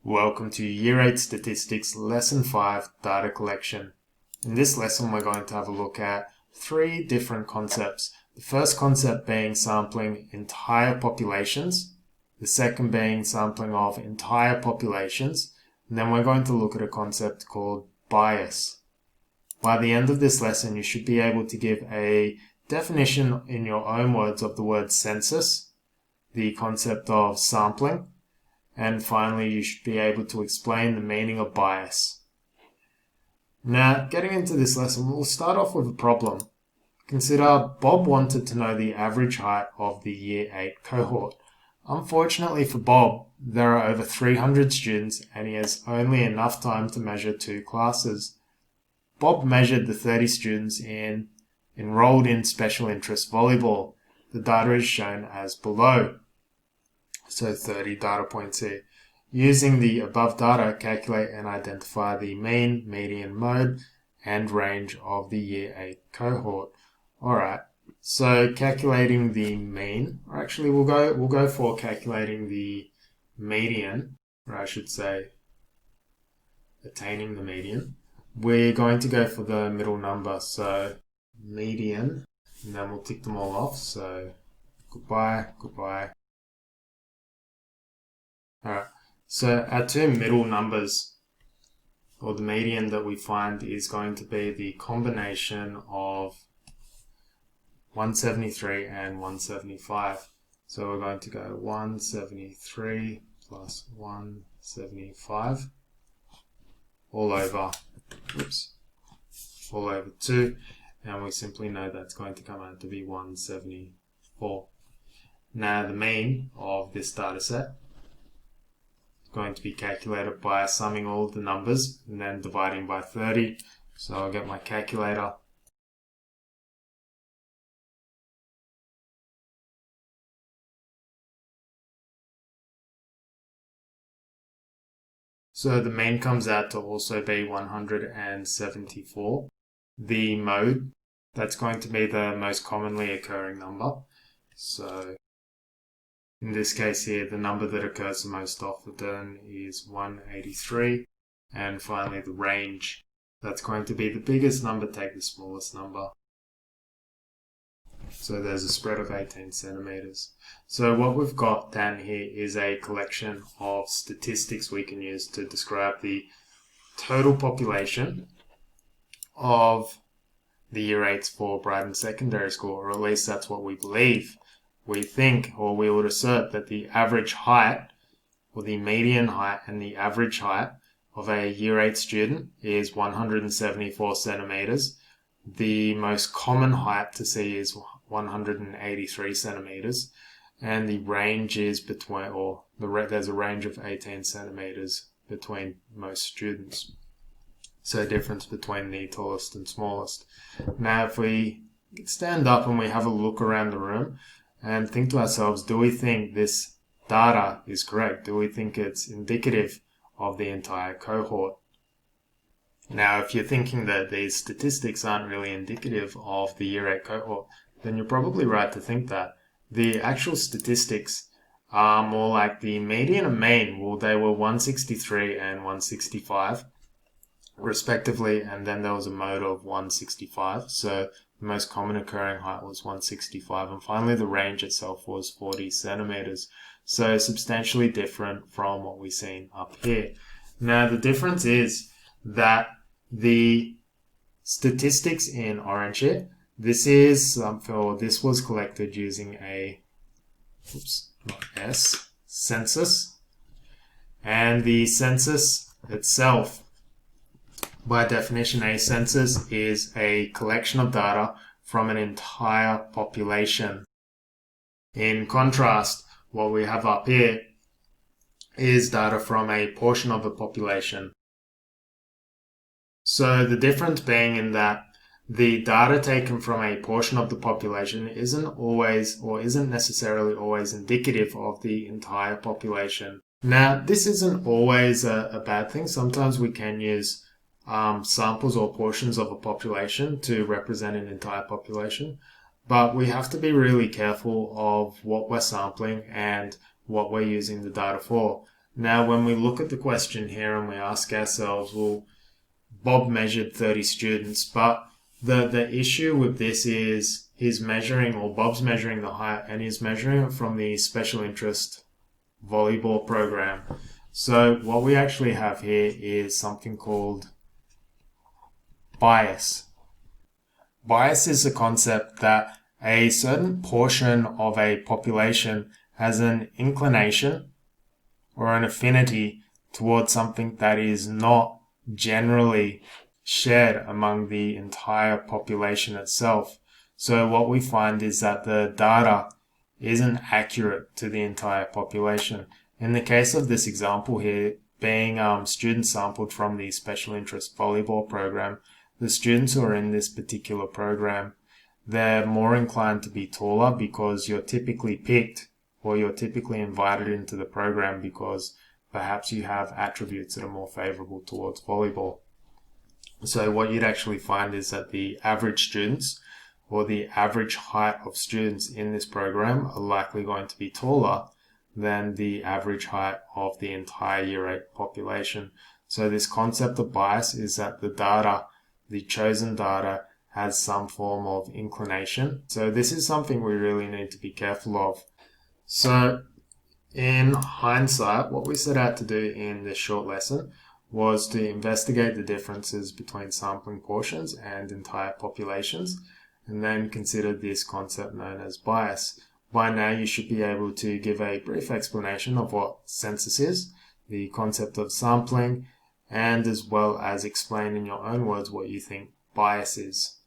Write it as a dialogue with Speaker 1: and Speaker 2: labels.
Speaker 1: Welcome to Year 8 Statistics Lesson 5 Data Collection. In this lesson we're going to have a look at three different concepts. The first concept being sampling entire populations, the second being sampling of entire populations, and then we're going to look at a concept called bias. By the end of this lesson you should be able to give a definition in your own words of the word census, the concept of sampling, and finally, you should be able to explain the meaning of bias. Now, getting into this lesson, we'll start off with a problem. Consider Bob wanted to know the average height of the Year 8 cohort. Unfortunately for Bob, there are over 300 students and he has only enough time to measure two classes. Bob measured the 30 students enrolled in special interest volleyball. The data is shown as below. So 30 data points here. Using the above data, calculate and identify the mean, median, mode, and range of the Year 8 cohort. Alright, so calculating the mean, or actually we'll go for calculating the median, or I should say attaining the median. We're going to go for the middle number, so median, and then we'll tick them all off, so goodbye. Alright, so our two middle numbers, or the median that we find, is going to be the combination of 173 and 175. So we're going to go 173 plus 175 all over 2, and we simply know that's going to come out to be 174. Now the mean of this data set going to be calculated by summing all of the numbers and then dividing by 30. So I'll get my calculator. So the mean comes out to also be 174. The mode, that's going to be the most commonly occurring number. So in this case here, the number that occurs the most often is 183. And finally, the range. That's going to be the biggest number, take the smallest number. So there's a spread of 18 centimeters. So what we've got down here is a collection of statistics we can use to describe the total population of the Year 8s for Brighton Secondary School, or at least that's what we believe. We think, or we would assert, that the average height, or the median height and the average height of a Year 8 student is 174 centimeters. The most common height to see is 183 centimeters, and the range is between, there's a range of 18 centimeters between most students. So difference between the tallest and smallest. Now, if we stand up and we have a look around the room, and think to ourselves, do we think this data is correct? Do we think it's indicative of the entire cohort? Now, if you're thinking that these statistics aren't really indicative of the Year 8 cohort, then you're probably right to think that. The actual statistics are more like the median and mean. Well, they were 163 and 165 respectively, and then there was a mode of 165. So the most common occurring height was 165, and finally the range itself was 40 centimeters. So substantially different from what we've seen up here. Now the difference is that the statistics in orange here, this was collected using a census, and the census itself, by definition, a census is a collection of data from an entire population. In contrast, what we have up here is data from a portion of the population. So the difference being in that the data taken from a portion of the population isn't always, or isn't necessarily always, indicative of the entire population. Now, this isn't always a bad thing. Sometimes we can use samples or portions of a population to represent an entire population, but we have to be really careful of what we're sampling and what we're using the data for. Now, when we look at the question here and we ask ourselves, well, Bob measured 30 students, but the issue with this is Bob's measuring the height, and he's measuring it from the special interest volleyball program. So what we actually have here is something called bias. Bias is the concept that a certain portion of a population has an inclination or an affinity towards something that is not generally shared among the entire population itself. So what we find is that the data isn't accurate to the entire population. In the case of this example here, being students sampled from the special interest volleyball program, the students who are in this particular program, they're more inclined to be taller because you're typically picked or you're typically invited into the program because perhaps you have attributes that are more favorable towards volleyball. So what you'd actually find is that the average students or the average height of students in this program are likely going to be taller than the average height of the entire Year 8 population. So this concept of bias is that the data, the chosen data, has some form of inclination. So this is something we really need to be careful of. So in hindsight, what we set out to do in this short lesson was to investigate the differences between sampling portions and entire populations, and then consider this concept known as bias. By now, you should be able to give a brief explanation of what census is, the concept of sampling, and as well as explain in your own words what you think bias is.